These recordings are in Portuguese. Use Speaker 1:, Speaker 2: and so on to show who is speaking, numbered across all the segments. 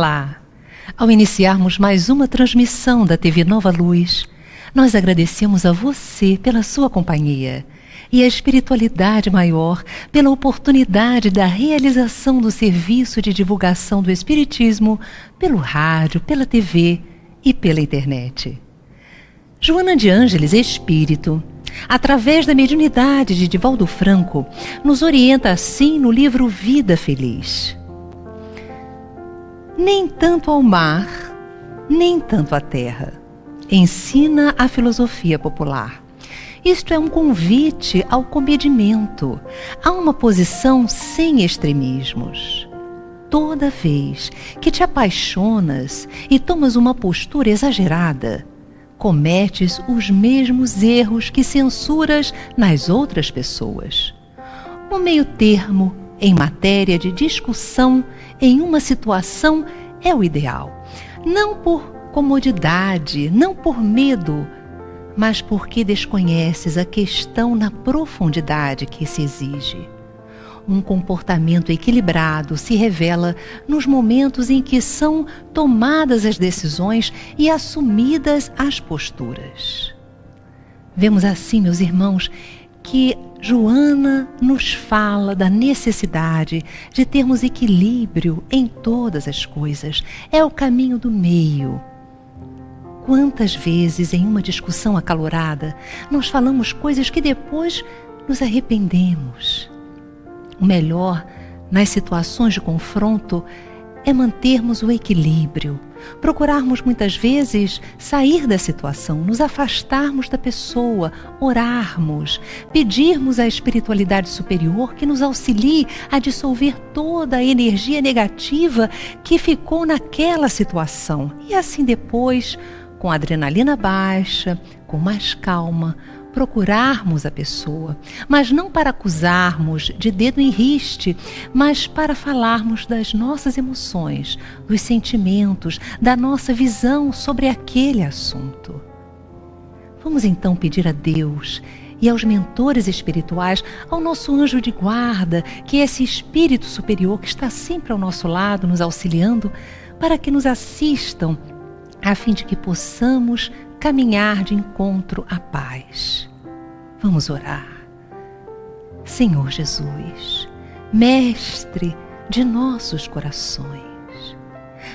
Speaker 1: Olá! Ao iniciarmos mais uma transmissão da TV Nova Luz, nós agradecemos a você pela sua companhia e a espiritualidade maior pela oportunidade da realização do serviço de divulgação do Espiritismo pelo rádio, pela TV e pela internet. Joana de Ângeles Espírito, através da mediunidade de Divaldo Franco, nos orienta assim no livro Vida Feliz. Nem tanto ao mar, nem tanto à terra, ensina a filosofia popular. Isto é um convite ao comedimento, a uma posição sem extremismos. Toda vez que te apaixonas e tomas uma postura exagerada, cometes os mesmos erros que censuras nas outras pessoas. O meio termo em matéria de discussão em uma situação é o ideal. Não por comodidade, não por medo, mas porque desconheces a questão na profundidade que se exige. Um comportamento equilibrado se revela nos momentos em que são tomadas as decisões e assumidas as posturas. Vemos assim, meus irmãos, que Joana nos fala da necessidade de termos equilíbrio em todas as coisas. É o caminho do meio. Quantas vezes em uma discussão acalorada nós falamos coisas que depois nos arrependemos? O melhor nas situações de confronto é mantermos o equilíbrio, procurarmos muitas vezes sair da situação, nos afastarmos da pessoa, orarmos, pedirmos à espiritualidade superior que nos auxilie a dissolver toda a energia negativa que ficou naquela situação. E assim depois, com a adrenalina baixa, com mais calma, procurarmos a pessoa, mas não para acusarmos de dedo em riste, mas para falarmos das nossas emoções, dos sentimentos, da nossa visão sobre aquele assunto. Vamos então pedir a Deus e aos mentores espirituais, ao nosso anjo de guarda, que é esse espírito superior que está sempre ao nosso lado, nos auxiliando, para que nos assistam, a fim de que possamos caminhar de encontro à paz. Vamos orar. Senhor Jesus, Mestre de nossos corações,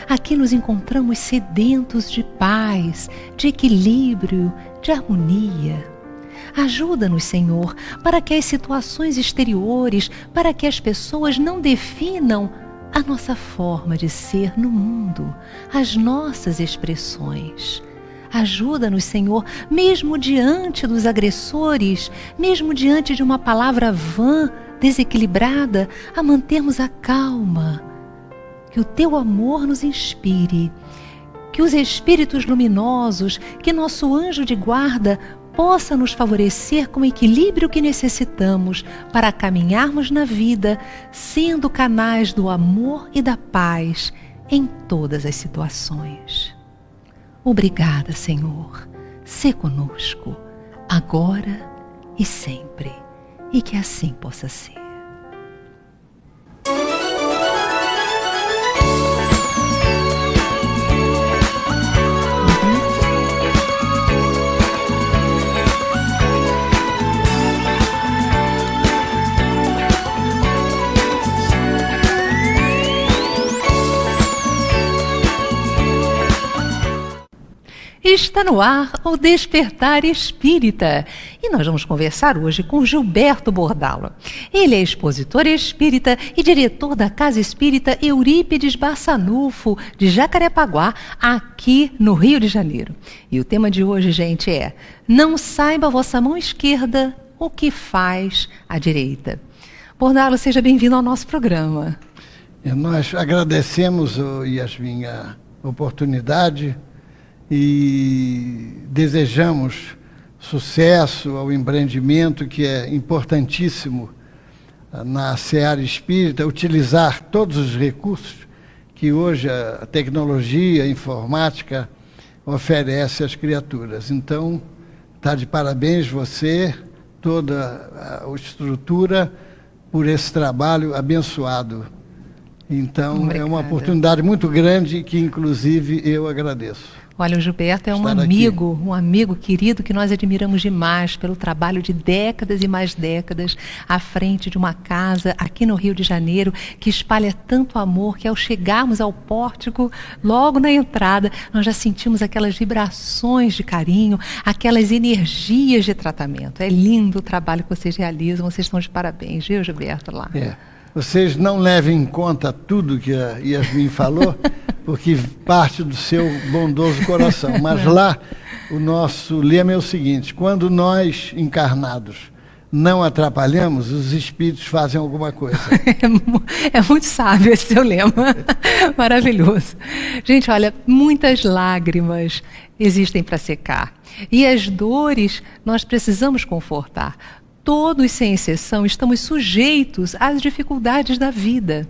Speaker 1: aqui nos encontramos sedentos de paz, de equilíbrio, de harmonia. Ajuda-nos, Senhor, para que as situações exteriores, para que as pessoas não definam a nossa forma de ser no mundo, as nossas expressões. Ajuda-nos, Senhor, mesmo diante dos agressores, mesmo diante de uma palavra vã, desequilibrada, a mantermos a calma. Que o Teu amor nos inspire, que os espíritos luminosos, que nosso anjo de guarda possa nos favorecer com o equilíbrio que necessitamos para caminharmos na vida, sendo canais do amor e da paz em todas as situações. Obrigada, Senhor. Sê conosco, agora e sempre, e que assim possa ser. Está no ar o Despertar Espírita e nós vamos conversar hoje com Gilberto Bordalo. Ele é expositor espírita e diretor da Casa Espírita Eurípides Barçanufo de Jacarepaguá, aqui no Rio de Janeiro. E o tema de hoje, gente, é: não saiba a vossa mão esquerda o que faz a direita. Bordalo, seja bem-vindo ao nosso programa.
Speaker 2: Nós agradecemos, Yasmin, a oportunidade e desejamos sucesso ao empreendimento, que é importantíssimo na seara espírita, utilizar todos os recursos que hoje a tecnologia, a informática oferece às criaturas. Então, está de parabéns você, toda a estrutura, por esse trabalho abençoado. Então,
Speaker 1: Obrigada.
Speaker 2: É uma oportunidade muito grande que, inclusive, eu agradeço.
Speaker 1: Olha, o Gilberto é um amigo querido que nós admiramos demais pelo trabalho de décadas e mais décadas à frente de uma casa aqui no Rio de Janeiro que espalha tanto amor que ao chegarmos ao pórtico, logo na entrada, nós já sentimos aquelas vibrações de carinho, aquelas energias de tratamento. É lindo o trabalho que vocês realizam, vocês estão de parabéns, viu, Gilberto, lá?
Speaker 2: Vocês não levem em conta tudo que a Yasmin falou, porque parte do seu bondoso coração. Mas lá, o nosso lema é o seguinte: quando nós, encarnados, não atrapalhamos, os espíritos fazem alguma coisa.
Speaker 1: É muito sábio esse seu lema. Maravilhoso. Gente, olha, muitas lágrimas existem para secar. E as dores nós precisamos confortar. Todos, sem exceção, estamos sujeitos às dificuldades da vida.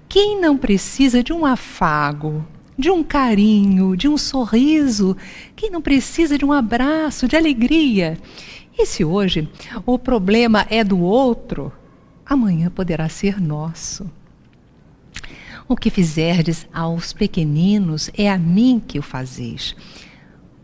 Speaker 1: Quem não precisa de um afago, de um carinho, de um sorriso? Quem não precisa de um abraço, de alegria? E se hoje o problema é do outro, amanhã poderá ser nosso. O que fizerdes aos pequeninos é a mim que o fazeis.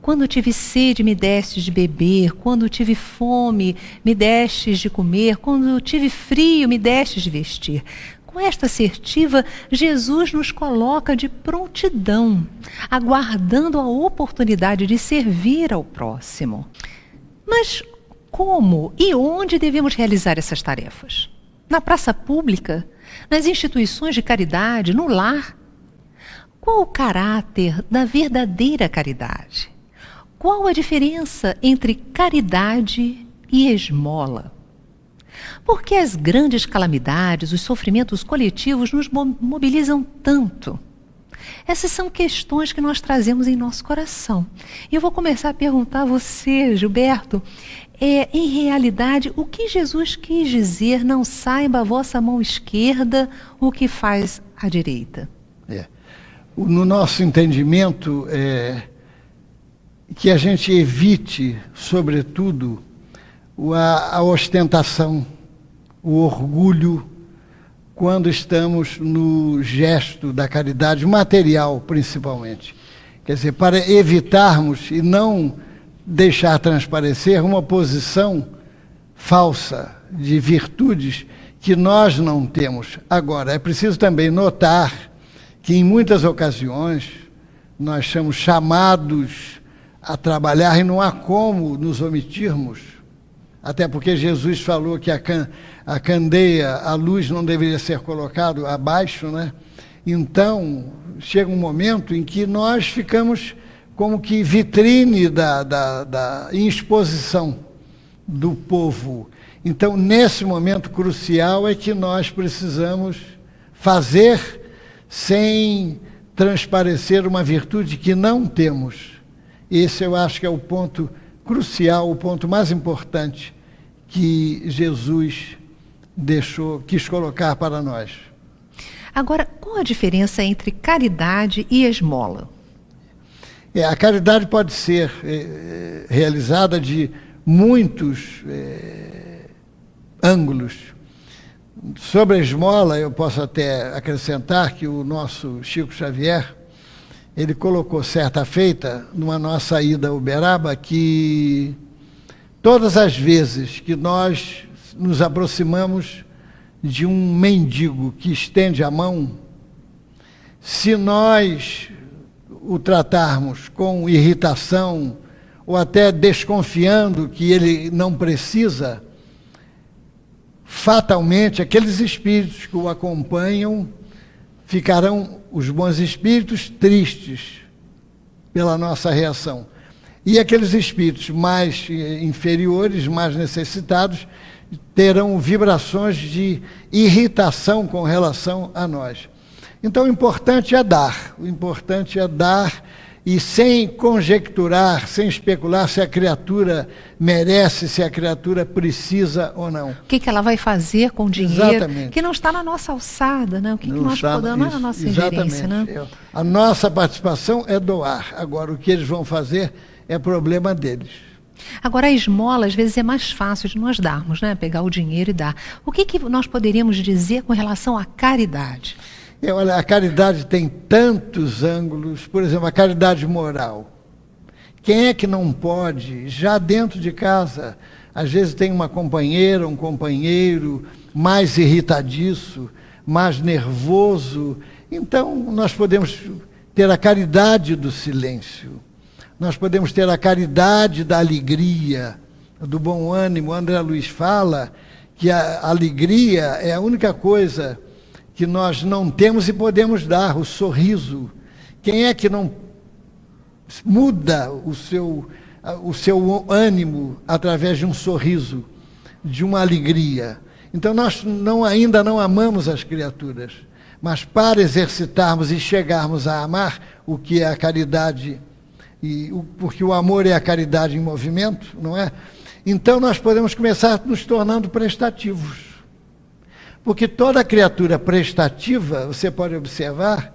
Speaker 1: Quando tive sede, me destes de beber. Quando tive fome, me destes de comer. Quando tive frio, me destes de vestir. Com esta assertiva, Jesus nos coloca de prontidão, aguardando a oportunidade de servir ao próximo. Mas como e onde devemos realizar essas tarefas? Na praça pública? Nas instituições de caridade? No lar? Qual o caráter da verdadeira caridade? Qual a diferença entre caridade e esmola? Por que as grandes calamidades, os sofrimentos coletivos nos mobilizam tanto? Essas são questões que nós trazemos em nosso coração. E eu vou começar a perguntar a você, Gilberto, em realidade, o que Jesus quis dizer: não saiba a vossa mão esquerda o que faz a direita?
Speaker 2: No nosso entendimento, que a gente evite, sobretudo, a ostentação, o orgulho, quando estamos no gesto da caridade material, principalmente. Quer dizer, para evitarmos e não deixar transparecer uma posição falsa de virtudes que nós não temos. Agora, é preciso também notar que, em muitas ocasiões, nós somos chamados a trabalhar e não há como nos omitirmos, até porque Jesus falou que a candeia, a luz não deveria ser colocado abaixo, né? Então, chega um momento em que nós ficamos como que vitrine da exposição do povo. Então, nesse momento crucial é que nós precisamos fazer sem transparecer uma virtude que não temos. Esse eu acho que é o ponto crucial, o ponto mais importante que Jesus quis colocar para nós.
Speaker 1: Agora, qual a diferença entre caridade e esmola?
Speaker 2: A caridade pode ser realizada de muitos ângulos. Sobre a esmola, eu posso até acrescentar que o nosso Chico Xavier, ele colocou certa feita, numa nossa ida a Uberaba, que todas as vezes que nós nos aproximamos de um mendigo que estende a mão, se nós o tratarmos com irritação ou até desconfiando que ele não precisa, fatalmente aqueles espíritos que o acompanham ficarão, os bons espíritos, tristes pela nossa reação. E aqueles espíritos mais inferiores, mais necessitados, terão vibrações de irritação com relação a nós. Então, o importante é dar e sem conjecturar, sem especular se a criatura merece, se a criatura precisa ou não.
Speaker 1: O que ela vai fazer com o dinheiro?
Speaker 2: Exatamente.
Speaker 1: Que não está na nossa alçada, né? O que nós podemos, não é na nossa ingerência, né?
Speaker 2: A nossa participação é doar. Agora, o que eles vão fazer é problema deles.
Speaker 1: Agora, a esmola, às vezes, é mais fácil de nós darmos, né? Pegar o dinheiro e dar. O que nós poderíamos dizer com relação à caridade?
Speaker 2: Olha, a caridade tem tantos ângulos, por exemplo, a caridade moral. Quem é que não pode, já dentro de casa, às vezes tem uma companheira, um companheiro mais irritadiço, mais nervoso, então nós podemos ter a caridade do silêncio, nós podemos ter a caridade da alegria, do bom ânimo. André Luiz fala que a alegria é a única coisa que nós não temos e podemos dar, o sorriso. Quem é que não muda o seu ânimo através de um sorriso, de uma alegria? Então nós ainda não amamos as criaturas, mas para exercitarmos e chegarmos a amar, o que é a caridade, porque o amor é a caridade em movimento, não é? Então nós podemos começar nos tornando prestativos. Porque toda criatura prestativa, você pode observar,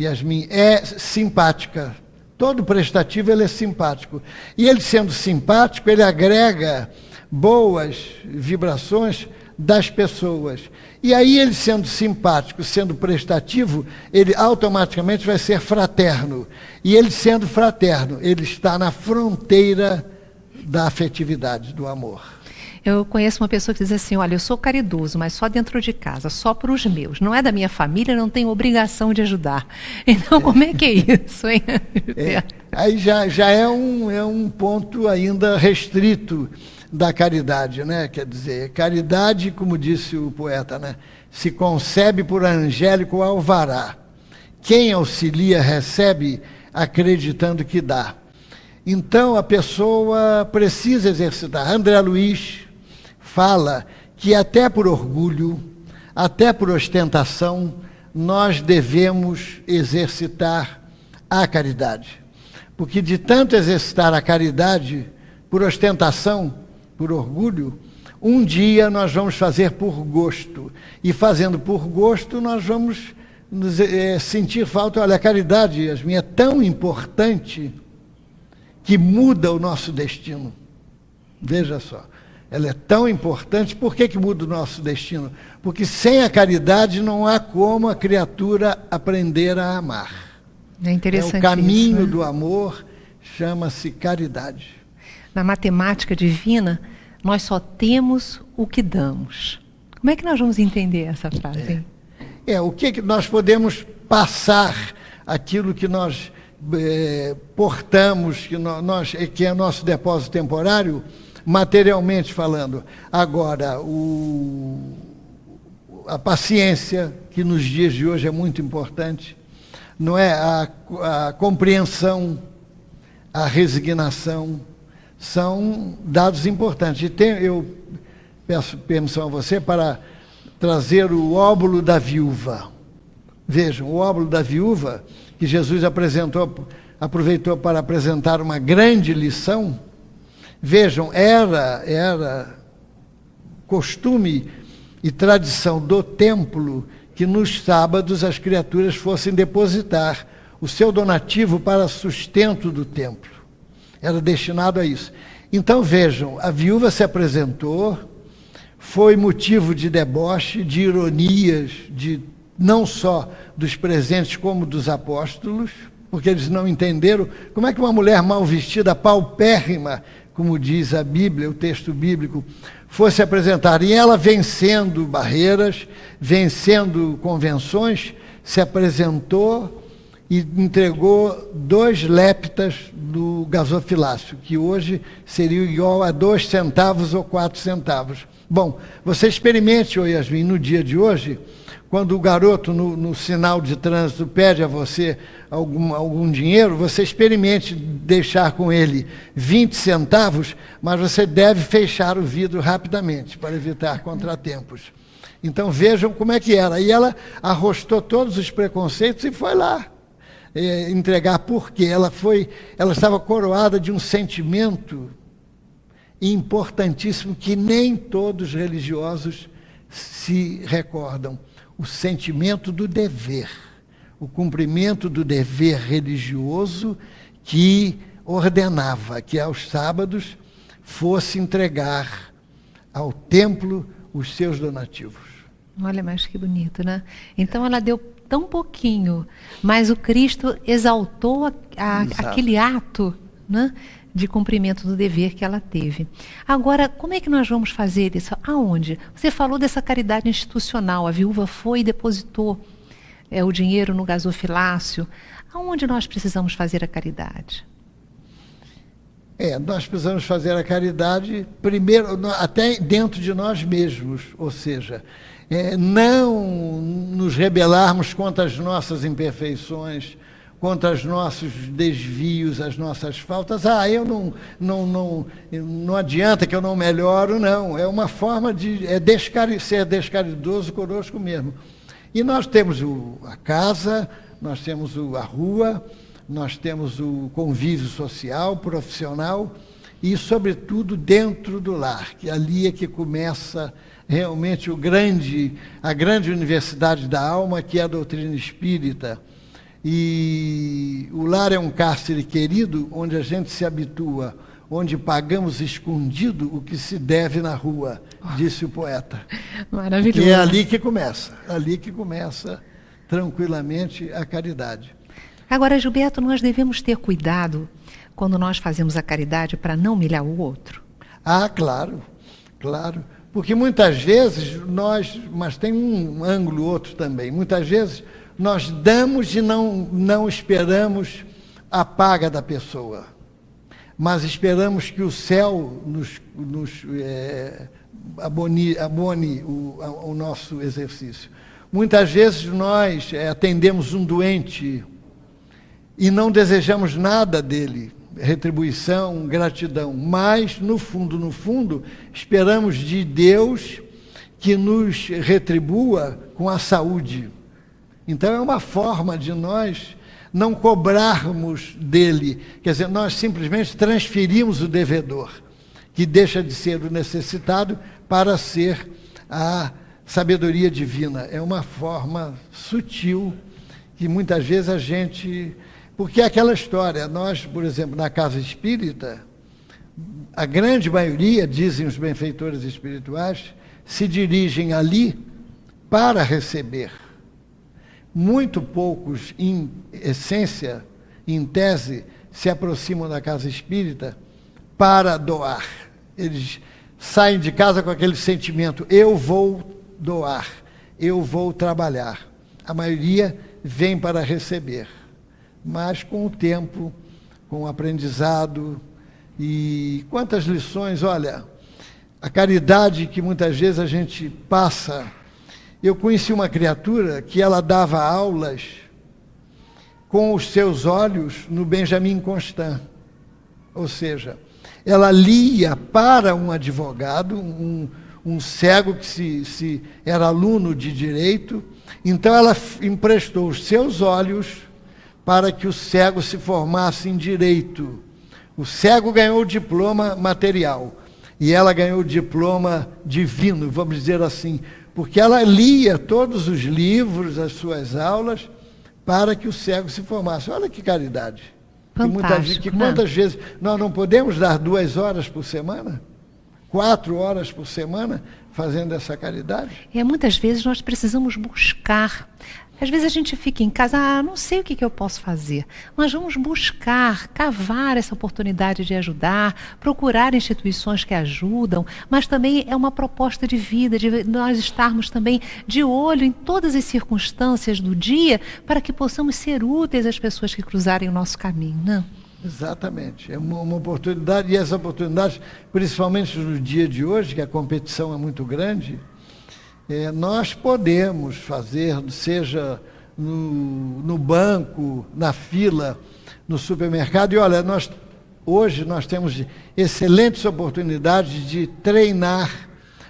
Speaker 2: Yasmin, é simpática. Todo prestativo ele é simpático. E ele sendo simpático, ele agrega boas vibrações das pessoas. E aí ele sendo simpático, sendo prestativo, ele automaticamente vai ser fraterno. E ele sendo fraterno, ele está na fronteira da afetividade, do amor.
Speaker 1: Eu conheço uma pessoa que diz assim, olha, eu sou caridoso, mas só dentro de casa, só para os meus. Não é da minha família, não tenho obrigação de ajudar. Então, como é que é isso, hein?
Speaker 2: Aí já é um ponto ainda restrito da caridade, né? Quer dizer, caridade, como disse o poeta, né? Se concebe por angélico alvará. Quem auxilia recebe acreditando que dá. Então, a pessoa precisa exercitar. André Luiz fala que até por orgulho, até por ostentação, nós devemos exercitar a caridade. Porque de tanto exercitar a caridade, por ostentação, por orgulho, um dia nós vamos fazer por gosto. E fazendo por gosto, nós vamos sentir falta. Olha, a caridade, Yasmin, é tão importante que muda o nosso destino. Veja só, ela é tão importante. Por que muda o nosso destino? Porque sem a caridade não há como a criatura aprender a amar.
Speaker 1: É interessante
Speaker 2: o caminho
Speaker 1: isso, né?
Speaker 2: do amor chama-se caridade.
Speaker 1: Na matemática divina, nós só temos o que damos. Como é que nós vamos entender essa frase?
Speaker 2: O que nós podemos passar aquilo que nós portamos, que é nosso depósito temporário, materialmente falando. Agora, a paciência, que nos dias de hoje é muito importante, não é? A compreensão, a resignação, são dados importantes. Eu peço permissão a você para trazer o óbolo da viúva. Vejam, o óbolo da viúva, que Jesus aproveitou para apresentar uma grande lição. Vejam, era costume e tradição do templo que nos sábados as criaturas fossem depositar o seu donativo para sustento do templo. Era destinado a isso. Então vejam, a viúva se apresentou, foi motivo de deboche, de ironias, não só dos presentes como dos apóstolos, porque eles não entenderam como é que uma mulher mal vestida, paupérrima, como diz a Bíblia, o texto bíblico, fosse apresentar. E ela, vencendo barreiras, vencendo convenções, se apresentou e entregou 2 leptas do gasofilácio, que hoje seria igual a 2 centavos ou 4 centavos. Bom, você experimente, Yasmin, no dia de hoje, quando o garoto no sinal de trânsito pede a você algum dinheiro, você experimente deixar com ele 20 centavos, mas você deve fechar o vidro rapidamente para evitar contratempos. Então vejam como é que era. E ela arrostou todos os preconceitos e foi lá entregar, porque ela estava coroada de um sentimento importantíssimo que nem todos os religiosos se recordam. O sentimento do dever, o cumprimento do dever religioso que ordenava que aos sábados fosse entregar ao templo os seus donativos.
Speaker 1: Olha, mas que bonito, né? Então ela deu tão pouquinho, mas o Cristo exaltou aquele ato, né, de cumprimento do dever que ela teve. Agora, como é que nós vamos fazer isso? Aonde? Você falou dessa caridade institucional, a viúva foi e depositou o dinheiro no gasofilácio. Aonde nós precisamos fazer a caridade?
Speaker 2: Nós precisamos fazer a caridade primeiro, até dentro de nós mesmos, ou seja, não nos rebelarmos contra as nossas imperfeições, contra os nossos desvios, as nossas faltas. Não adianta que eu não melhoro, não. É uma forma de ser descaridoso conosco mesmo. E nós temos a casa, nós temos a rua, nós temos o convívio social, profissional e, sobretudo, dentro do lar, que ali é que começa realmente a grande universidade da alma, que é a doutrina espírita. E o lar é um cárcere querido, onde a gente se habitua, onde pagamos escondido o que se deve na rua, disse o poeta.
Speaker 1: Maravilhoso.
Speaker 2: E é ali que começa tranquilamente a caridade.
Speaker 1: Agora, Gilberto, nós devemos ter cuidado quando nós fazemos a caridade para não humilhar o outro?
Speaker 2: Claro, claro. Porque muitas vezes mas tem um ângulo outro também, muitas vezes nós damos e não esperamos a paga da pessoa, mas esperamos que o céu nos abone o nosso exercício. Muitas vezes nós atendemos um doente e não desejamos nada dele, retribuição, gratidão, mas no fundo, esperamos de Deus que nos retribua com a saúde. Então é uma forma de nós não cobrarmos dele, quer dizer, nós simplesmente transferimos o devedor, que deixa de ser o necessitado para ser a sabedoria divina. É uma forma sutil que muitas vezes a gente... Porque é aquela história, nós, por exemplo, na casa espírita, a grande maioria, dizem os benfeitores espirituais, se dirigem ali para receber. Muito poucos, em essência, em tese, se aproximam da casa espírita para doar. Eles saem de casa com aquele sentimento, eu vou doar, eu vou trabalhar. A maioria vem para receber, mas com o tempo, com o aprendizado, e quantas lições, olha, a caridade que muitas vezes a gente passa. Eu conheci uma criatura que ela dava aulas com os seus olhos no Benjamin Constant, ou seja, ela lia para um advogado, um cego que era aluno de direito, então ela emprestou os seus olhos para que o cego se formasse em direito. O cego ganhou o diploma material e ela ganhou o diploma divino, vamos dizer assim, porque ela lia todos os livros, as suas aulas, para que o cego se formasse. Olha que caridade.
Speaker 1: Fantástico,
Speaker 2: Quantas vezes nós não podemos dar 2 horas por semana? 4 horas por semana fazendo essa caridade?
Speaker 1: Muitas vezes nós precisamos buscar. Às vezes a gente fica em casa, não sei o que eu posso fazer, mas vamos buscar, cavar essa oportunidade de ajudar, procurar instituições que ajudam, mas também é uma proposta de vida, de nós estarmos também de olho em todas as circunstâncias do dia, para que possamos ser úteis às pessoas que cruzarem o nosso caminho, não?
Speaker 2: Exatamente, é uma oportunidade, e essa oportunidade, principalmente no dia de hoje, que a competição é muito grande, nós podemos fazer, seja no banco, na fila, no supermercado, e olha, hoje nós temos excelentes oportunidades de treinar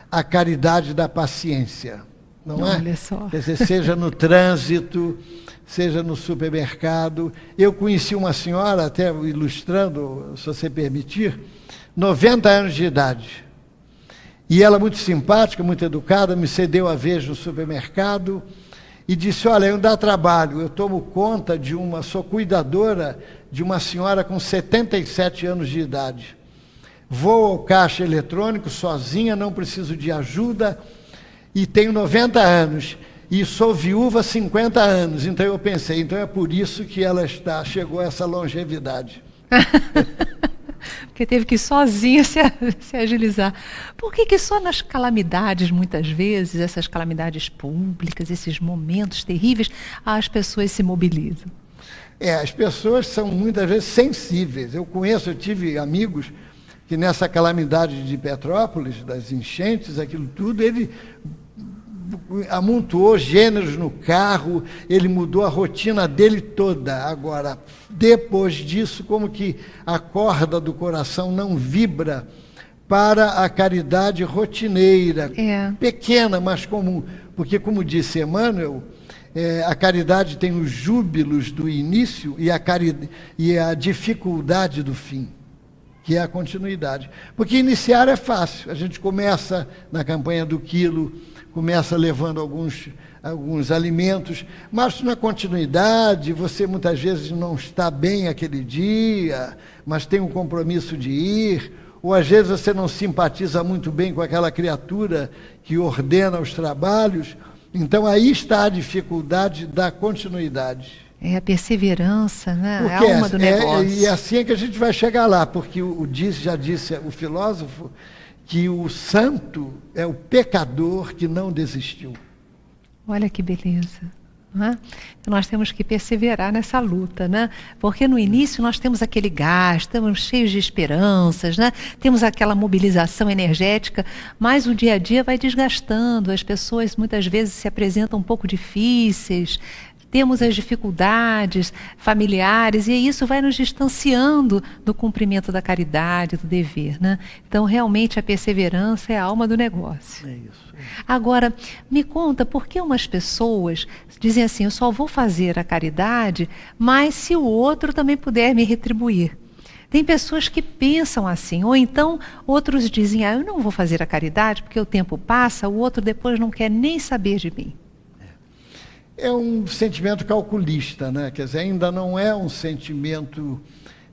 Speaker 2: a caridade da paciência, não é?
Speaker 1: Olha só.
Speaker 2: Quer dizer, seja no trânsito, seja no supermercado. Eu conheci uma senhora, até ilustrando, se você permitir, 90 anos de idade. E ela, muito simpática, muito educada, me cedeu a vez no supermercado e disse, olha, eu dá trabalho, eu tomo conta sou cuidadora de uma senhora com 77 anos de idade. Vou ao caixa eletrônico sozinha, não preciso de ajuda e tenho 90 anos. e sou viúva há 50 anos. Então eu pensei, então é por isso que ela chegou a essa longevidade.
Speaker 1: Porque teve que ir sozinha se agilizar. Por que só nas calamidades, muitas vezes, essas calamidades públicas, esses momentos terríveis, as pessoas se mobilizam?
Speaker 2: As pessoas são muitas vezes sensíveis. Eu tive amigos que nessa calamidade de Petrópolis, das enchentes, aquilo tudo, ele amontoou gêneros no carro, ele mudou a rotina dele toda. Agora, depois disso, como que a corda do coração não vibra para a caridade rotineira, pequena, mas comum. Porque, como disse Emmanuel, a caridade tem os júbilos do início e a dificuldade do fim, que é a continuidade. Porque iniciar é fácil, a gente começa na campanha do quilo, começa levando alguns alimentos, mas na continuidade você muitas vezes não está bem aquele dia, mas tem um compromisso de ir, ou às vezes você não simpatiza muito bem com aquela criatura que ordena os trabalhos. Então aí está a dificuldade da continuidade.
Speaker 1: É a perseverança, né?
Speaker 2: Porque
Speaker 1: é a alma do negócio.
Speaker 2: E assim é que a gente vai chegar lá, porque já disse o filósofo que o santo é o pecador que não desistiu.
Speaker 1: Olha que beleza. Né? Então nós temos que perseverar nessa luta, né? Porque no início nós temos aquele gás, estamos cheios de esperanças, né? Temos aquela mobilização energética, mas o dia a dia vai desgastando, as pessoas muitas vezes se apresentam um pouco difíceis, temos as dificuldades familiares e isso vai nos distanciando do cumprimento da caridade, do dever, né? Então realmente a perseverança é a alma do negócio.
Speaker 2: É isso.
Speaker 1: Agora, me conta, por que umas pessoas dizem assim, eu só vou fazer a caridade, mas se o outro também puder me retribuir? Tem pessoas que pensam assim, ou então outros dizem, eu não vou fazer a caridade porque o tempo passa, o outro depois não quer nem saber de mim.
Speaker 2: É um sentimento calculista, né? Quer dizer, ainda não é um sentimento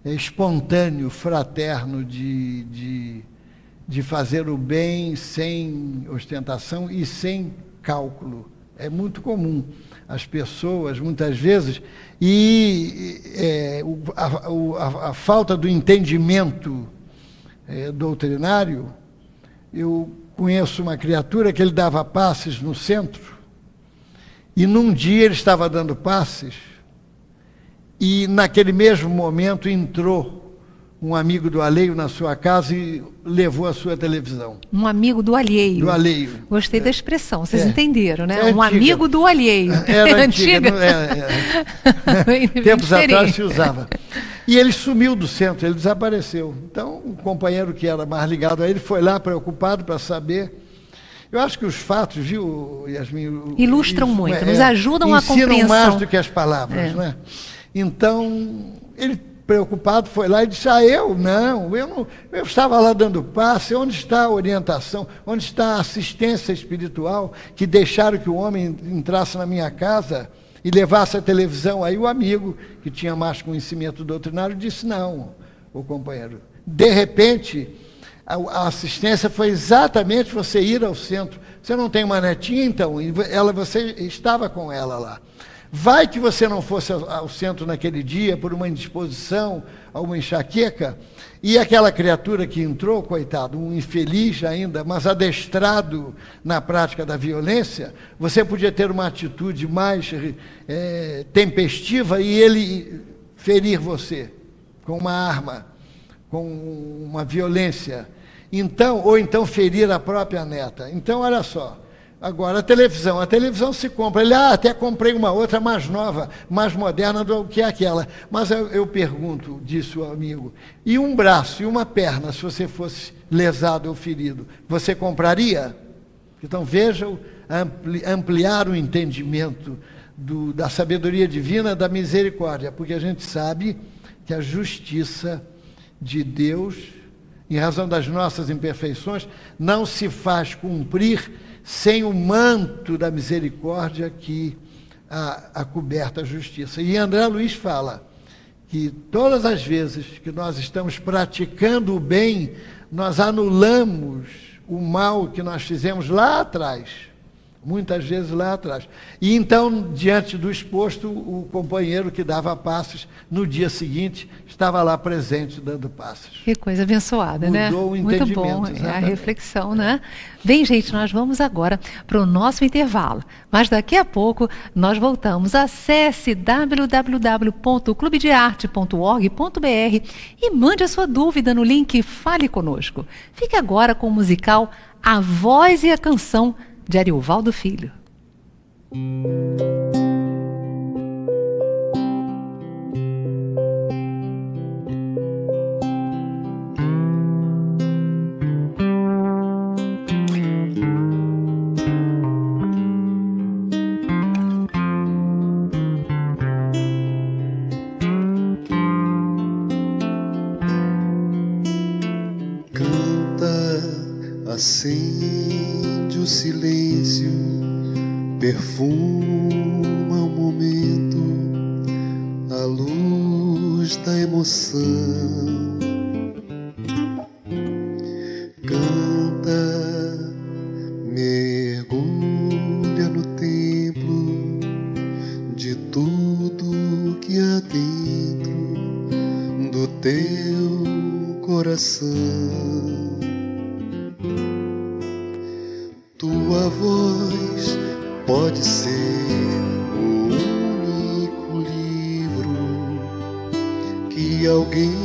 Speaker 2: espontâneo, fraterno de fazer o bem sem ostentação e sem cálculo. É muito comum as pessoas, muitas vezes, a falta do entendimento doutrinário. Eu conheço uma criatura que ele dava passes no centro, e num dia ele estava dando passes, e naquele mesmo momento entrou um amigo do alheio na sua casa e levou a sua televisão. Um
Speaker 1: amigo do alheio.
Speaker 2: Do alheio.
Speaker 1: Gostei da expressão, vocês entenderam, né?
Speaker 2: Um
Speaker 1: amigo do alheio.
Speaker 2: Era antiga. Tempos atrás se usava. E ele sumiu do centro, ele desapareceu. Então, o companheiro que era mais ligado a ele foi lá preocupado para saber. Eu acho que os fatos, viu, Yasmin?
Speaker 1: Ilustram muito, nos ajudam a compreensão.
Speaker 2: Ensinam mais do que as palavras, né? Então, ele preocupado foi lá e disse, eu estava lá dando passe, onde está a orientação, onde está a assistência espiritual que deixaram que o homem entrasse na minha casa e levasse a televisão? Aí o amigo, que tinha mais conhecimento doutrinário, disse, não, o companheiro, de repente a assistência foi exatamente você ir ao centro. Você não tem uma netinha, então? Você estava com ela lá. Vai que você não fosse ao centro naquele dia por uma indisposição, alguma enxaqueca, e aquela criatura que entrou, coitado, um infeliz ainda, mas adestrado na prática da violência, você podia ter uma atitude mais tempestiva e ele ferir você com uma arma, com uma violência, ou então ferir a própria neta. Então, olha só, agora a televisão se compra. Ele, até comprei uma outra mais nova, mais moderna do que aquela. Mas eu pergunto, disse o amigo, e um braço e uma perna, se você fosse lesado ou ferido, você compraria? Então vejam, ampliar o entendimento da sabedoria divina, da misericórdia, porque a gente sabe que a justiça de Deus, em razão das nossas imperfeições, não se faz cumprir sem o manto da misericórdia que acoberta a justiça. E André Luiz fala que todas as vezes que nós estamos praticando o bem, nós anulamos o mal que nós fizemos lá atrás, muitas vezes lá atrás. E então, diante do exposto, o companheiro que dava passes, no dia seguinte, estava lá presente dando passes.
Speaker 1: Que coisa abençoada, né?
Speaker 2: Mudou o entendimento.
Speaker 1: Muito bom, é a
Speaker 2: exatamente.
Speaker 1: reflexão, né? Bem, gente, nós vamos agora para o nosso intervalo. Mas daqui a pouco nós voltamos. Acesse www.clubedearte.org.br e mande a sua dúvida no link Fale Conosco. Fique agora com o musical A Voz e a Canção, de Ariovaldo Filho.
Speaker 3: Acende o silêncio, perfuma o momento, a luz da emoção. Canta, mergulha no templo de tudo que há dentro do teu coração. Tua voz pode ser o único livro que alguém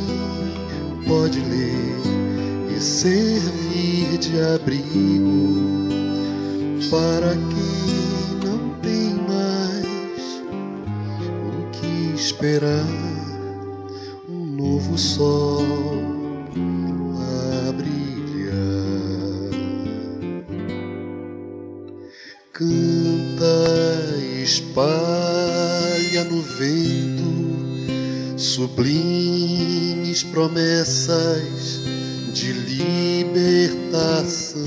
Speaker 3: pode ler e servir de abrigo para quem não tem mais o que esperar. Um novo sol a brilhar. Canta, espalha no vento sublimes promessas de libertação.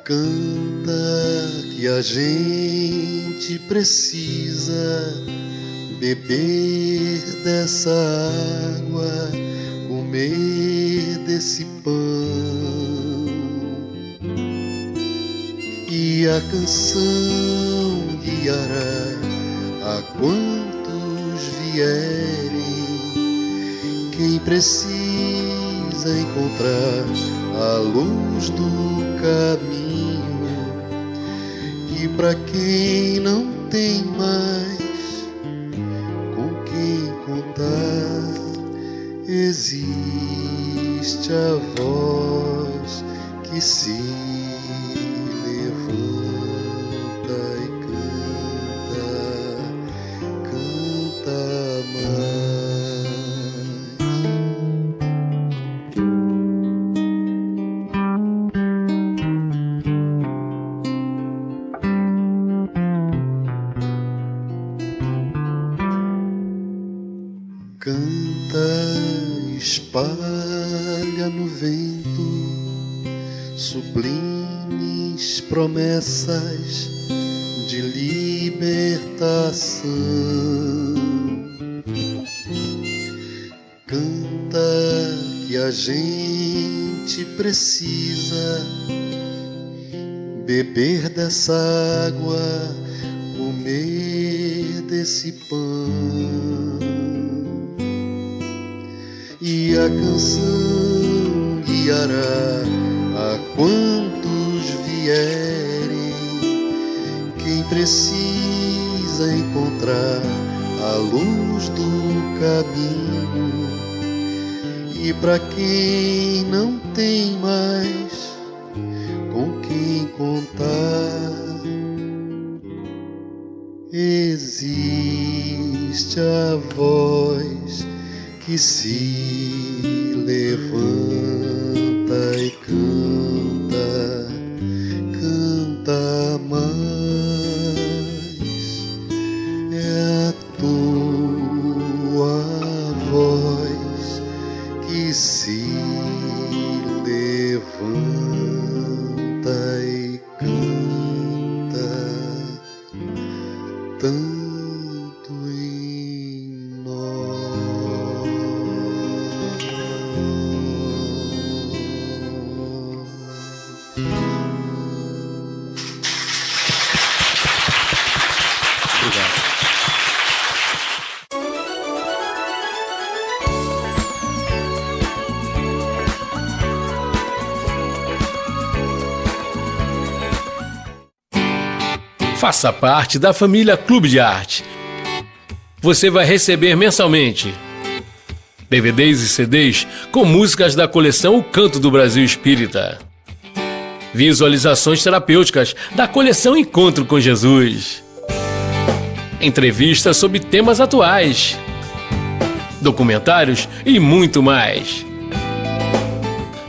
Speaker 3: Canta que a gente precisa beber dessa água, comer desse pão. E a canção guiará a quantos vierem. Quem precisa encontrar a luz do caminho. E para quem não tem mais com quem contar, existe a voz que se espalha no vento sublimes promessas de libertação. Canta que a gente precisa beber dessa água, comer desse pão. E a canção guiará a quantos vierem. Quem precisa encontrar a luz do caminho. E para quem não tem mais com quem contar, existe a voz que se levanta e canta, canta mais. É a tua voz que se levanta e canta tanto em nós.
Speaker 4: Faça parte da família Clube de Arte. Você vai receber mensalmente DVDs e CDs com músicas da coleção O Canto do Brasil Espírita, visualizações terapêuticas da coleção Encontro com Jesus, entrevistas sobre temas atuais, documentários e muito mais.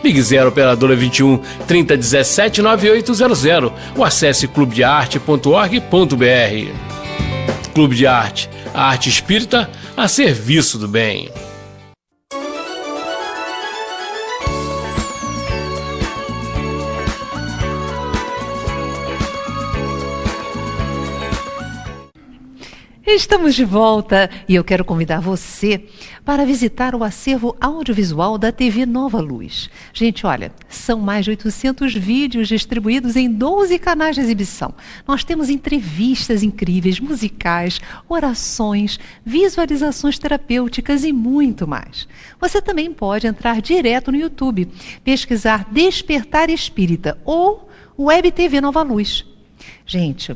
Speaker 4: Ligue 0 operadora 21 3017 9800 ou acesse clubedearte.org.br. Clube de Arte, a arte espírita a serviço do bem.
Speaker 1: Estamos de volta e eu quero convidar você para visitar o acervo audiovisual da TV Nova Luz. Gente, olha, são mais de 800 vídeos distribuídos em 12 canais de exibição. Nós temos entrevistas incríveis, musicais, orações, visualizações terapêuticas e muito mais. Você também pode entrar direto no YouTube, pesquisar Despertar Espírita ou Web TV Nova Luz. Gente,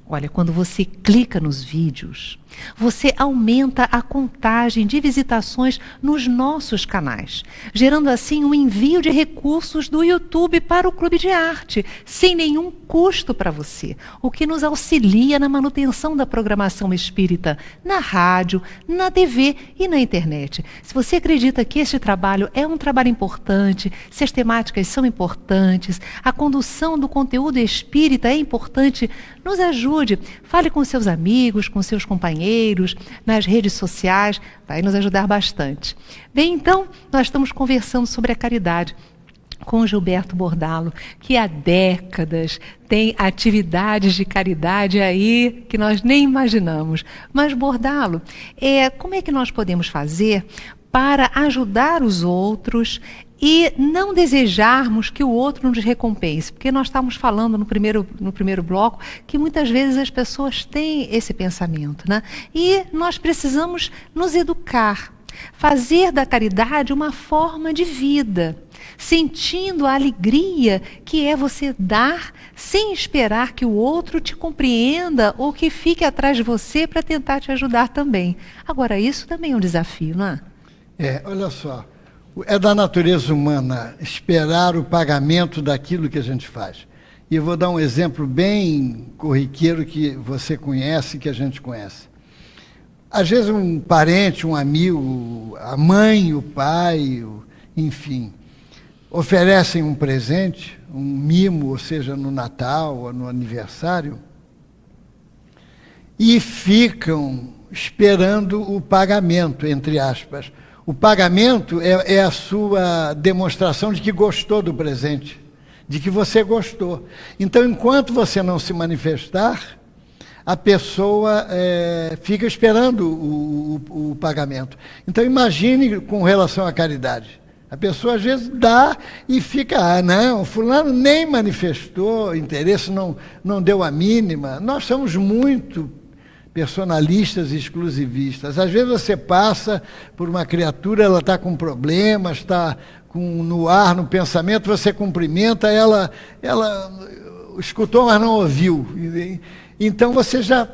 Speaker 1: olha, quando você clica nos vídeos, você aumenta a contagem de visitações nos nossos canais, gerando assim um envio de recursos do YouTube para o Clube de Arte, sem nenhum custo para você, o que nos auxilia na manutenção da programação espírita na rádio, na TV e na internet. Se você acredita que este trabalho é um trabalho importante, se as temáticas são importantes, a condução do conteúdo espírita é importante, nos ajude, fale com seus amigos, com seus companheiros, nas redes sociais, vai nos ajudar bastante. Bem, então, nós estamos conversando sobre a caridade com o Gilberto Bordalo, que há décadas tem atividades de caridade aí que nós nem imaginamos. Mas, Bordalo, como é que nós podemos fazer para ajudar os outros e não desejarmos que o outro nos recompense? Porque nós estávamos falando no primeiro bloco que muitas vezes as pessoas têm esse pensamento, né? E nós precisamos nos educar, fazer da caridade uma forma de vida, sentindo a alegria que é você dar sem esperar que o outro te compreenda ou que fique atrás de você para tentar te ajudar também. Agora, isso também é um desafio, não é?
Speaker 2: Olha só. É da natureza humana esperar o pagamento daquilo que a gente faz. E eu vou dar um exemplo bem corriqueiro que você conhece, que a gente conhece. Às vezes um parente, um amigo, a mãe, o pai, enfim, oferecem um presente, um mimo, ou seja, no Natal ou no aniversário, e ficam esperando o pagamento, entre aspas. O pagamento é a sua demonstração de que gostou do presente, de que você gostou. Então, enquanto você não se manifestar, a pessoa fica esperando o pagamento. Então, imagine com relação à caridade. A pessoa, às vezes, dá e fica, não, fulano nem manifestou interesse, não deu a mínima. Nós somos muito personalistas e exclusivistas. Às vezes você passa por uma criatura, ela está com problemas, está no ar, no pensamento, você cumprimenta, ela escutou, mas não ouviu. Então você já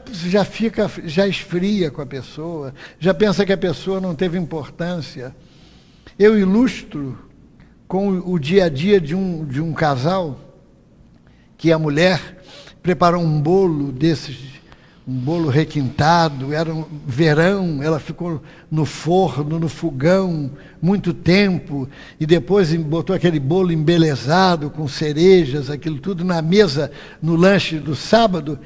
Speaker 2: esfria com a pessoa, já pensa que a pessoa não teve importância. Eu ilustro com o dia a dia de um casal, que a mulher preparou um bolo desses, um bolo requintado, era um verão, ela ficou no forno, no fogão, muito tempo, e depois botou aquele bolo embelezado, com cerejas, aquilo tudo na mesa, no lanche do sábado,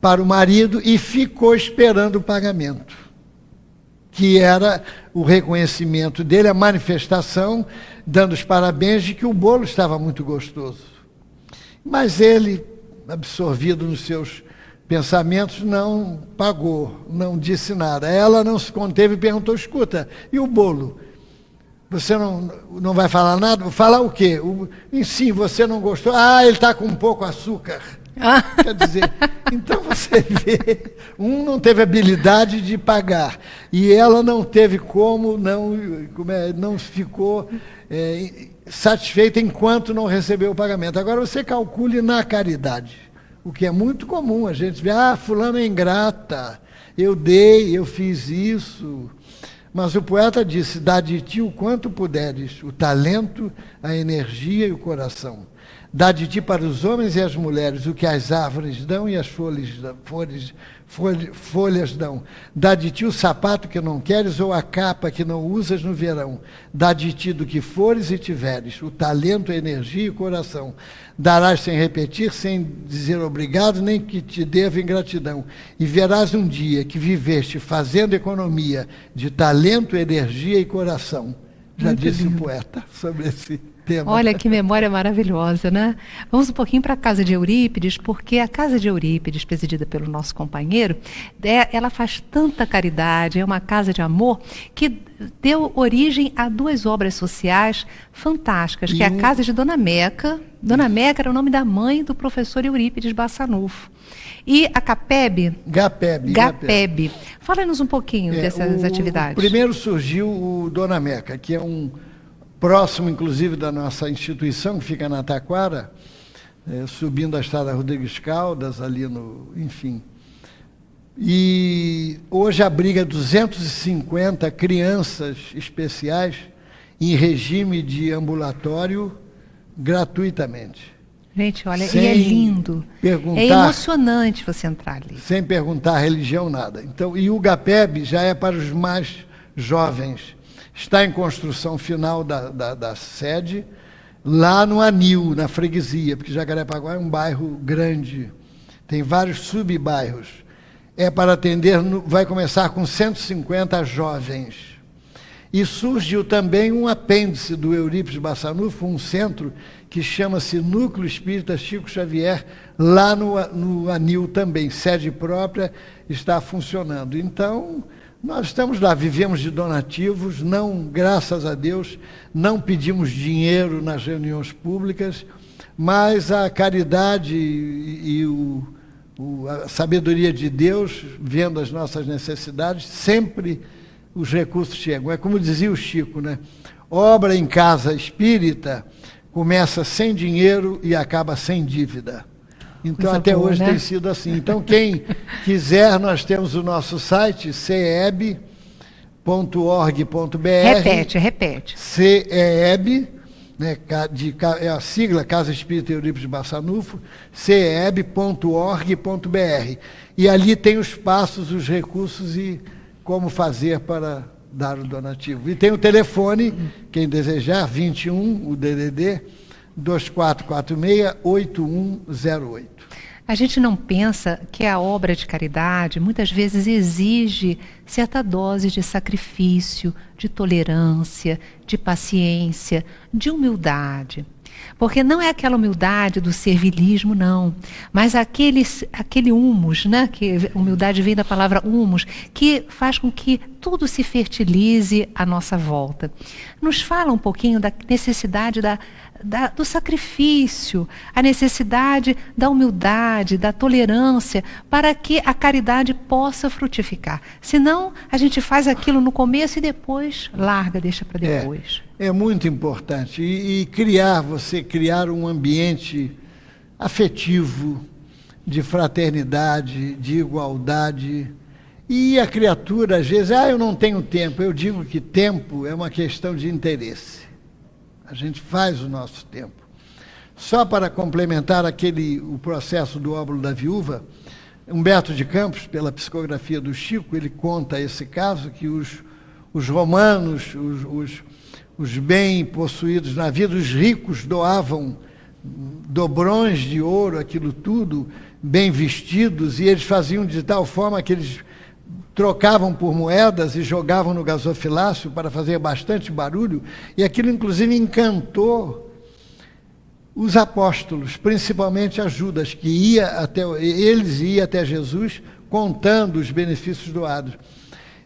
Speaker 2: para o marido, e ficou esperando o pagamento, que era o reconhecimento dele, a manifestação, dando os parabéns de que o bolo estava muito gostoso. Mas ele, absorvido nos seus pensamentos, não pagou, não disse nada. Ela não se conteve e perguntou, escuta, e o bolo? Você não vai falar nada? Falar o quê? Sim, você não gostou? Ele está com pouco açúcar. Quer dizer, então você vê, não teve habilidade de pagar, e ela não teve não ficou satisfeita enquanto não recebeu o pagamento. Agora você calcule na caridade. O que é muito comum, a gente vê, fulano é ingrata, eu dei, eu fiz isso. Mas o poeta disse, dá de ti o quanto puderes, o talento, a energia e o coração. Dá de ti para os homens e as mulheres o que as árvores dão e as folhas dão. Dá de ti o sapato que não queres ou a capa que não usas no verão. Dá de ti do que fores e tiveres, o talento, a energia e o coração. Darás sem repetir, sem dizer obrigado, nem que te deva ingratidão. E verás um dia que viveste fazendo economia de talento, energia e coração. Já
Speaker 1: Muito
Speaker 2: disse
Speaker 1: lindo.
Speaker 2: o poeta sobre esse tema.
Speaker 1: Olha que memória maravilhosa, né? Vamos um pouquinho para a casa de Eurípides, porque a casa de Eurípides, presidida pelo nosso companheiro, ela faz tanta caridade, é uma casa de amor que deu origem a 2 obras sociais fantásticas, que é a casa de Dona Meca. Dona Meca era o nome da mãe do professor Eurípides Bassanufo. E a CAPEB, GAPEB. Fala-nos um pouquinho dessas atividades.
Speaker 2: Primeiro surgiu o Dona Meca, que é um próximo, inclusive, da nossa instituição, que fica na Taquara, subindo a estrada Rodrigues Caldas, ali enfim. E hoje abriga 250 crianças especiais em regime de ambulatório gratuitamente.
Speaker 1: Gente, olha,
Speaker 2: Sem
Speaker 1: e é lindo.
Speaker 2: perguntar-
Speaker 1: É emocionante você entrar ali.
Speaker 2: Sem perguntar religião, nada. Então, e o GAPEB já é para os mais jovens. Está em construção final da sede, lá no Anil, na freguesia, porque Jacarepaguá é um bairro grande, tem vários sub-bairros. É para atender, vai começar com 150 jovens. E surgiu também um apêndice do Eurípides Bassanufo, um centro que chama-se Núcleo Espírita Chico Xavier, lá no Anil também, sede própria, está funcionando. Então, nós estamos lá, vivemos de donativos, não, graças a Deus, não pedimos dinheiro nas reuniões públicas, mas a caridade e a sabedoria de Deus, vendo as nossas necessidades, sempre os recursos chegam. É como dizia o Chico, né? Obra em casa espírita começa sem dinheiro e acaba sem dívida. Então,
Speaker 1: Coisa
Speaker 2: até
Speaker 1: boa,
Speaker 2: hoje
Speaker 1: né?
Speaker 2: tem sido assim. Então, quem quiser, nós temos o nosso site, ceeb.org.br.
Speaker 1: Repete.
Speaker 2: CEB, né, é a sigla Casa Espírita Eurípides Bassanufo, ceeb.org.br. E ali tem os passos, os recursos e como fazer para dar o donativo. E tem o telefone, quem desejar, 21, o DDD, 2446-8108.
Speaker 1: A gente não pensa que a obra de caridade muitas vezes exige certa dose de sacrifício, de tolerância, de paciência, de humildade. Porque não é aquela humildade do servilismo, não, mas aquele humus, né? Que humildade vem da palavra humus, que faz com que tudo se fertilize à nossa volta. Nos fala um pouquinho da necessidade do sacrifício, a necessidade da humildade, da tolerância, para que a caridade possa frutificar. Senão, a gente faz aquilo no começo e depois larga, deixa para depois.
Speaker 2: É muito importante. E você criar um ambiente afetivo, de fraternidade, de igualdade. E a criatura, às vezes, eu não tenho tempo. Eu digo que tempo é uma questão de interesse. A gente faz o nosso tempo. Só para complementar o processo do óbolo da viúva, Humberto de Campos, pela psicografia do Chico, ele conta esse caso que os romanos, os bem possuídos na vida, os ricos doavam dobrões de ouro, aquilo tudo, bem vestidos, e eles faziam de tal forma que eles trocavam por moedas e jogavam no gasofilácio para fazer bastante barulho, e aquilo inclusive encantou os apóstolos, principalmente a Judas, que ia até Jesus contando os benefícios doados.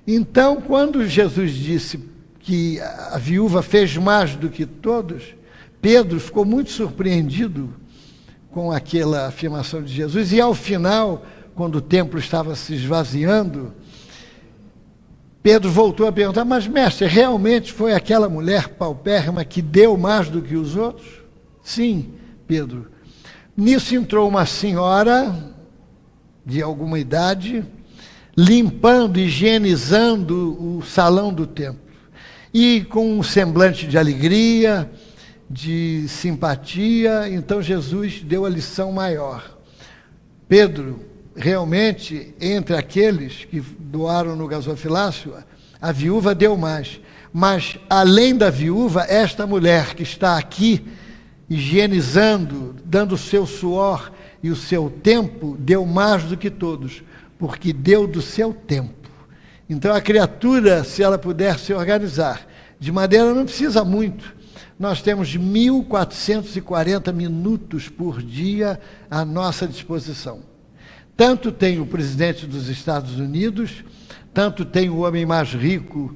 Speaker 2: Então, quando Jesus disse que a viúva fez mais do que todos, Pedro ficou muito surpreendido com aquela afirmação de Jesus, e ao final, quando o templo estava se esvaziando, Pedro voltou a perguntar, mas mestre, realmente foi aquela mulher paupérrima que deu mais do que os outros? Sim, Pedro, Nisso entrou uma senhora de alguma idade, limpando, higienizando o salão do templo. E com um semblante de alegria, de simpatia, então Jesus deu a lição maior. Pedro, realmente, entre aqueles que doaram no gasofilácio, a viúva deu mais. Mas, além da viúva, esta mulher que está aqui, higienizando, dando o seu suor e o seu tempo, deu mais do que todos, porque deu do seu tempo. Então, a criatura, se ela puder se organizar, de maneira não precisa muito, nós temos 1.440 minutos por dia à nossa disposição. Tanto tem o presidente dos Estados Unidos, tanto tem o homem mais rico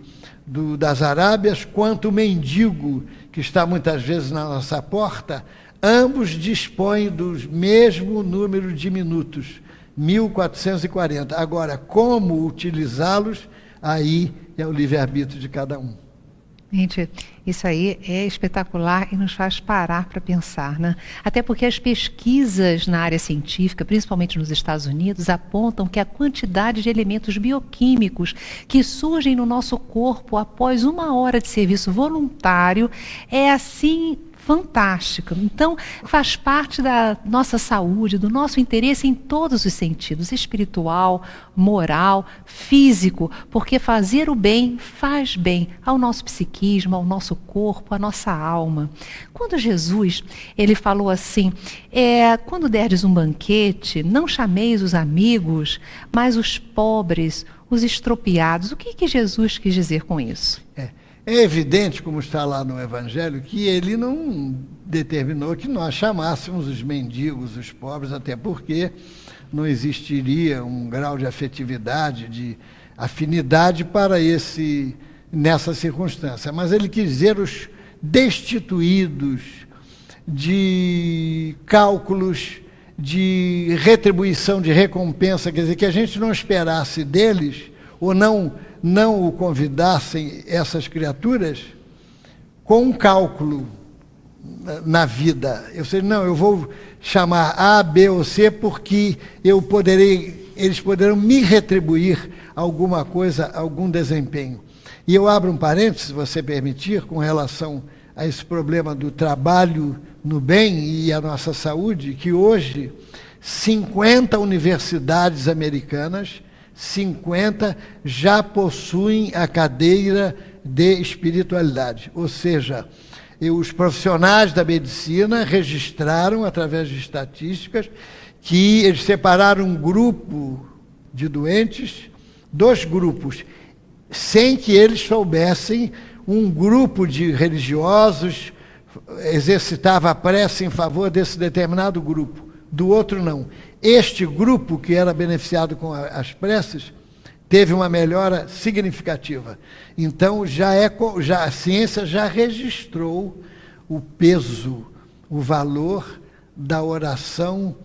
Speaker 2: das Arábias, quanto o mendigo que está muitas vezes na nossa porta, ambos dispõem do mesmo número de minutos, 1.440. Agora, como utilizá-los, aí é o livre-arbítrio de cada um.
Speaker 1: Gente, isso aí é espetacular e nos faz parar para pensar, né? Até porque as pesquisas na área científica, principalmente nos Estados Unidos, apontam que a quantidade de elementos bioquímicos que surgem no nosso corpo após 1 hora de serviço voluntário é assim fantástica. Então, faz parte da nossa saúde, do nosso interesse em todos os sentidos, espiritual, moral, físico, porque fazer o bem faz bem ao nosso psiquismo, ao nosso corpo, à nossa alma. Quando Jesus, ele falou assim, quando derdes um banquete, não chameis os amigos, mas os pobres, os estropiados. O que Jesus quis dizer com isso?
Speaker 2: É evidente, como está lá no Evangelho, que ele não determinou que nós chamássemos os mendigos, os pobres, até porque não existiria um grau de afetividade, de afinidade para nessa circunstância. Mas ele quis dizer os destituídos de cálculos, de retribuição, de recompensa, quer dizer, que a gente não esperasse deles, ou não o convidassem, essas criaturas, com um cálculo na vida. Eu vou chamar A, B ou C porque eles poderão me retribuir alguma coisa, algum desempenho. E eu abro um parênteses, se você permitir, com relação a esse problema do trabalho no bem e a nossa saúde, que hoje 50 universidades americanas 50 já possuem a cadeira de espiritualidade, ou seja, os profissionais da medicina registraram, através de estatísticas, que eles separaram um grupo de doentes, 2 grupos, sem que eles soubessem. Um grupo de religiosos exercitava a prece em favor desse determinado grupo, do outro não. Este grupo, que era beneficiado com as preces, teve uma melhora significativa. Então, a ciência já registrou o peso, o valor da oração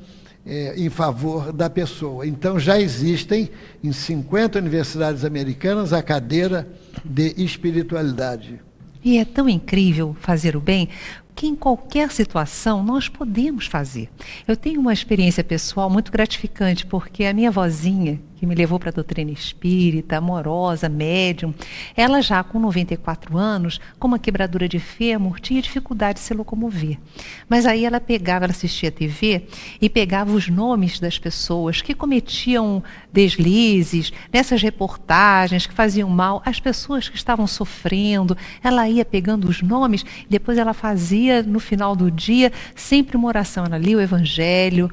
Speaker 2: em favor da pessoa. Então, já existem em 50 universidades americanas a cadeira de espiritualidade.
Speaker 1: E é tão incrível fazer o bem, que em qualquer situação nós podemos fazer. Eu tenho uma experiência pessoal muito gratificante, porque a minha vozinha, que me levou para a doutrina espírita, amorosa, médium, ela já com 94 anos, com uma quebradura de fêmur, tinha dificuldade de se locomover. Mas aí ela assistia a TV e pegava os nomes das pessoas que cometiam deslizes, nessas reportagens que faziam mal, as pessoas que estavam sofrendo, ela ia pegando os nomes e depois ela fazia, no final do dia, sempre uma oração. Ela lia o Evangelho,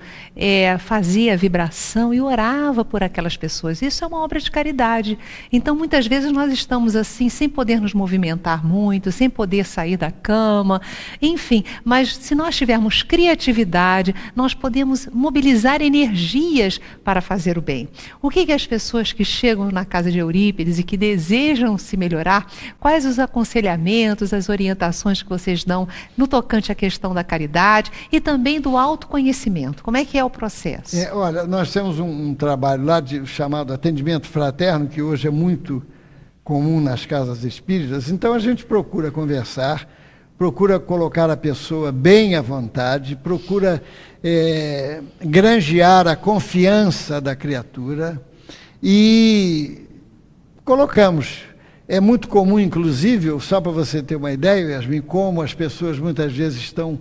Speaker 1: fazia a vibração e orava por aquelas pessoas. Isso é uma obra de caridade. Então, muitas vezes nós estamos assim, sem poder nos movimentar muito, sem poder sair da cama, enfim, mas se nós tivermos criatividade, nós podemos mobilizar energias para fazer o bem. O que as pessoas que chegam na casa de Eurípides e que desejam se melhorar, quais os aconselhamentos, as orientações que vocês dão no tocante à questão da caridade e também do autoconhecimento? Como é que é o processo?
Speaker 2: Olha, nós temos um trabalho lá chamado atendimento fraterno, que hoje é muito comum nas casas espíritas. Então a gente procura conversar, procura colocar a pessoa bem à vontade, procura granjear a confiança da criatura e colocamos. É muito comum, inclusive, só para você ter uma ideia, Yasmin, como as pessoas muitas vezes estão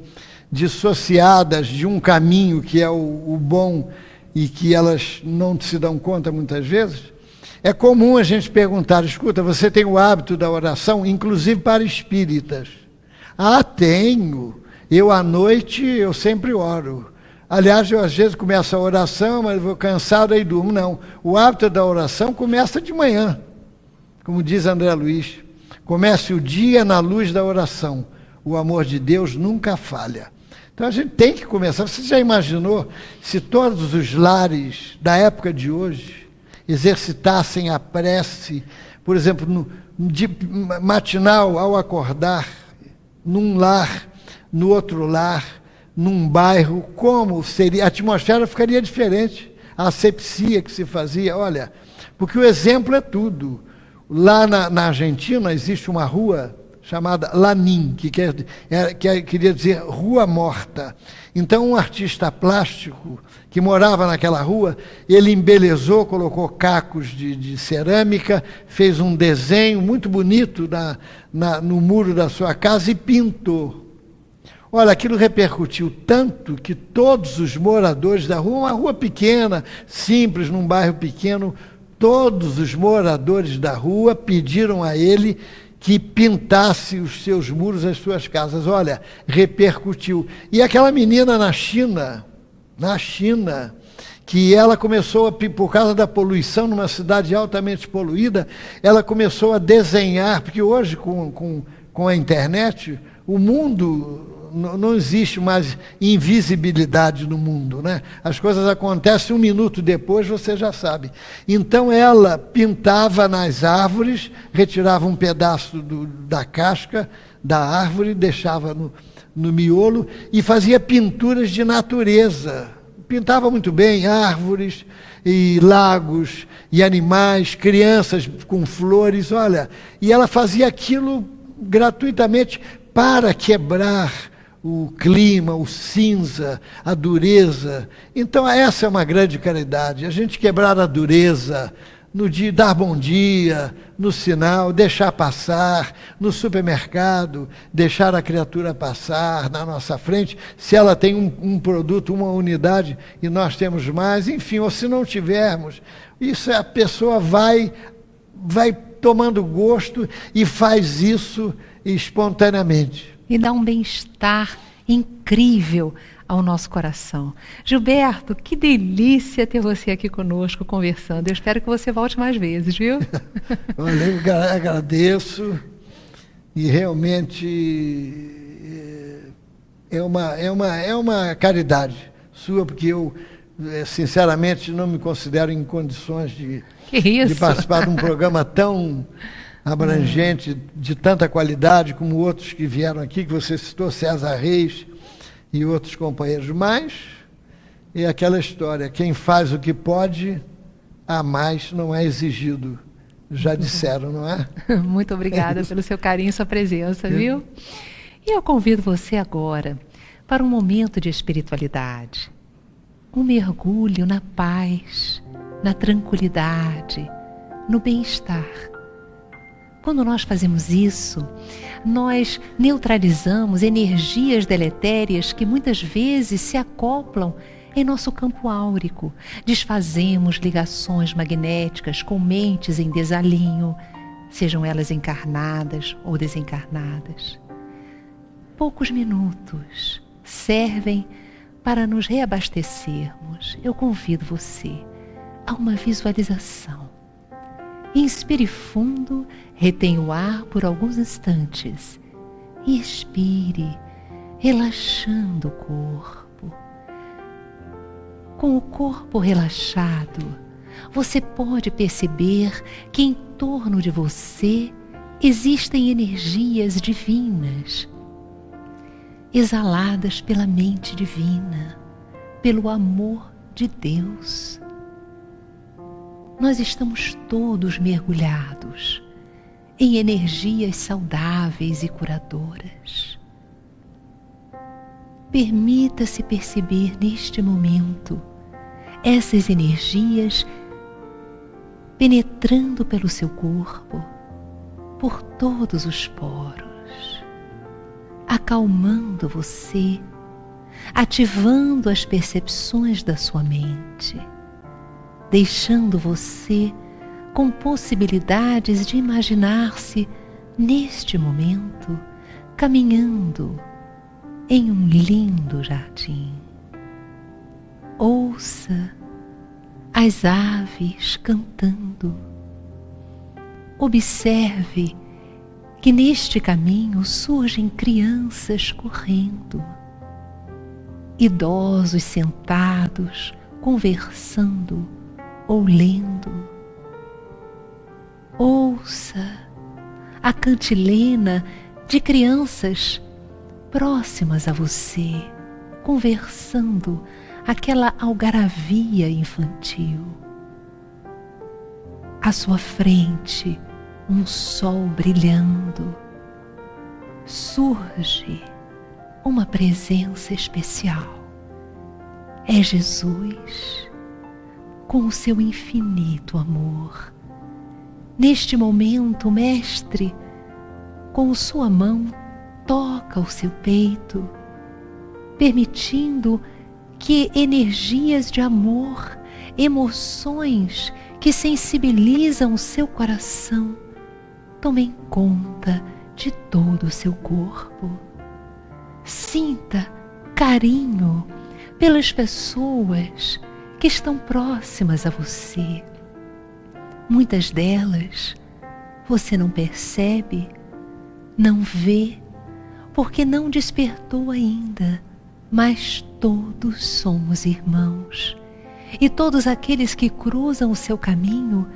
Speaker 2: dissociadas de um caminho que é o bom e que elas não se dão conta muitas vezes. É comum a gente perguntar, escuta, você tem o hábito da oração, inclusive para espíritas? Ah, tenho. Eu à noite, eu sempre oro. Aliás, eu às vezes começo a oração, mas vou cansado e durmo. Não, o hábito da oração começa de manhã. Como diz André Luiz, comece o dia na luz da oração. O amor de Deus nunca falha. Então a gente tem que começar. Você já imaginou se todos os lares da época de hoje exercitassem a prece, por exemplo, de matinal ao acordar, num lar, no outro lar, num bairro, como seria? A atmosfera ficaria diferente. A asepsia que se fazia, olha, porque o exemplo é tudo. Lá na Argentina existe uma rua chamada Lanín, que queria dizer Rua Morta. Então um artista plástico que morava naquela rua, ele embelezou, colocou cacos de cerâmica, fez um desenho muito bonito no muro da sua casa e pintou. Olha, aquilo repercutiu tanto que todos os moradores da rua, uma rua pequena, simples, num bairro pequeno, todos os moradores da rua pediram a ele que pintasse os seus muros, as suas casas. Olha, repercutiu. E aquela menina na China, que ela começou, por causa da poluição, numa cidade altamente poluída, ela começou a desenhar, porque hoje, com a internet, o mundo... Não existe mais invisibilidade no mundo, né? As coisas acontecem 1 minuto depois, você já sabe. Então ela pintava nas árvores, retirava um pedaço da casca da árvore, deixava no miolo e fazia pinturas de natureza. Pintava muito bem árvores e lagos e animais, crianças com flores, olha. E ela fazia aquilo gratuitamente para quebrar o clima, o cinza, a dureza. Então essa é uma grande caridade, a gente quebrar a dureza, no dia, dar bom dia, no sinal, deixar passar, no supermercado, deixar a criatura passar na nossa frente, se ela tem um produto, uma unidade, e nós temos mais, enfim, ou se não tivermos, isso a pessoa vai tomando gosto e faz isso espontaneamente.
Speaker 1: E dá um bem-estar incrível ao nosso coração. Gilberto, que delícia ter você aqui conosco conversando. Eu espero que você volte mais vezes, viu?
Speaker 2: Olha, eu agradeço e realmente é uma caridade sua, porque eu sinceramente não me considero em condições de participar de um programa tão abrangente, de tanta qualidade, como outros que vieram aqui, que você citou, César Reis e outros companheiros. Mas é aquela história, quem faz o que pode, a mais não é exigido. Já disseram, não é?
Speaker 1: Muito obrigada pelo seu carinho e sua presença, viu? E eu convido você agora para um momento de espiritualidade. Um mergulho na paz, na tranquilidade, no bem-estar. Quando nós fazemos isso, nós neutralizamos energias deletérias que muitas vezes se acoplam em nosso campo áurico. Desfazemos ligações magnéticas com mentes em desalinho, sejam elas encarnadas ou desencarnadas. Poucos minutos servem para nos reabastecermos. Eu convido você a uma visualização. Inspire fundo, retenha o ar por alguns instantes e expire, relaxando o corpo. Com o corpo relaxado, você pode perceber que em torno de você existem energias divinas, exaladas pela mente divina, pelo amor de Deus. Nós estamos todos mergulhados em energias saudáveis e curadoras. permita-se perceber neste momento essas energias penetrando pelo seu corpo, por todos os poros, acalmando você, ativando as percepções da sua mente, deixando você com possibilidades de imaginar-se neste momento caminhando em um lindo jardim. Ouça as aves cantando. Observe que neste caminho surgem crianças correndo, idosos sentados, conversando ou lendo. Ouça a cantilena de crianças próximas a você, conversando aquela algaravia infantil. À sua frente, um sol brilhando. Surge uma presença especial. É Jesus, com o seu infinito amor. Neste momento, o Mestre, com sua mão, toca o seu peito, permitindo que energias de amor, emoções que sensibilizam o seu coração, tomem conta de todo o seu corpo. Sinta carinho pelas pessoas que estão próximas a você. Muitas delas você não percebe, não vê, porque não despertou ainda, mas todos somos irmãos. E todos aqueles que cruzam o seu caminho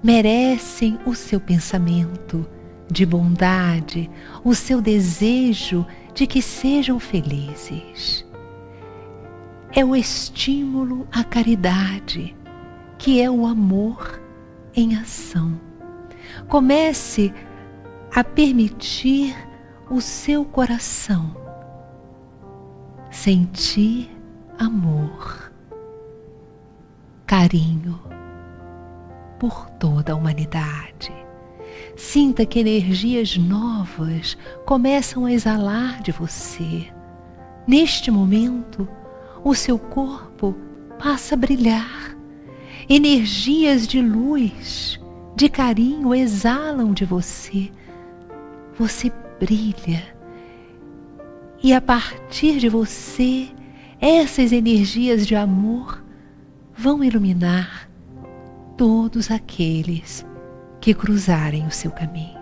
Speaker 1: merecem o seu pensamento de bondade, o seu desejo de que sejam felizes. É o estímulo à caridade, que é o amor em ação. Comece a permitir o seu coração sentir amor, carinho por toda a humanidade. Sinta que energias novas começam a exalar de você. Neste momento, o seu corpo passa a brilhar. Energias de luz, de carinho exalam de você. Você brilha. E a partir de você, essas energias de amor vão iluminar todos aqueles que cruzarem o seu caminho.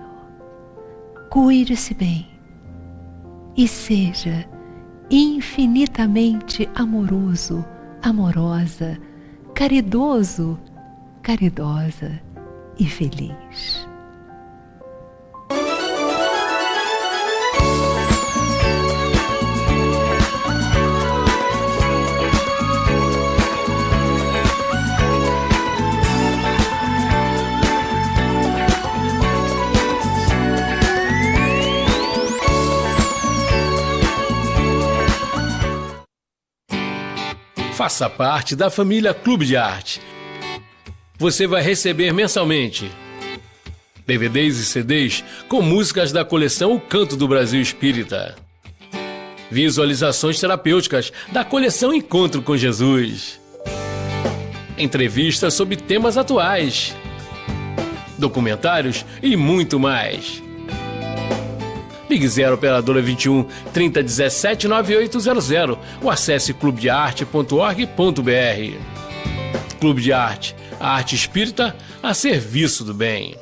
Speaker 1: Cuide-se bem e seja infinitamente amoroso, amorosa, caridoso, caridosa e feliz.
Speaker 4: Faça parte da família Clube de Arte. Você vai receber mensalmente DVDs e CDs com músicas da coleção O Canto do Brasil Espírita, visualizações terapêuticas da coleção Encontro com Jesus, entrevistas sobre temas atuais, documentários e muito mais. Ligue 0 operadora 21 3017 9800 ou acesse clubedearte.org.br. Clube de Arte, a arte espírita a serviço do bem.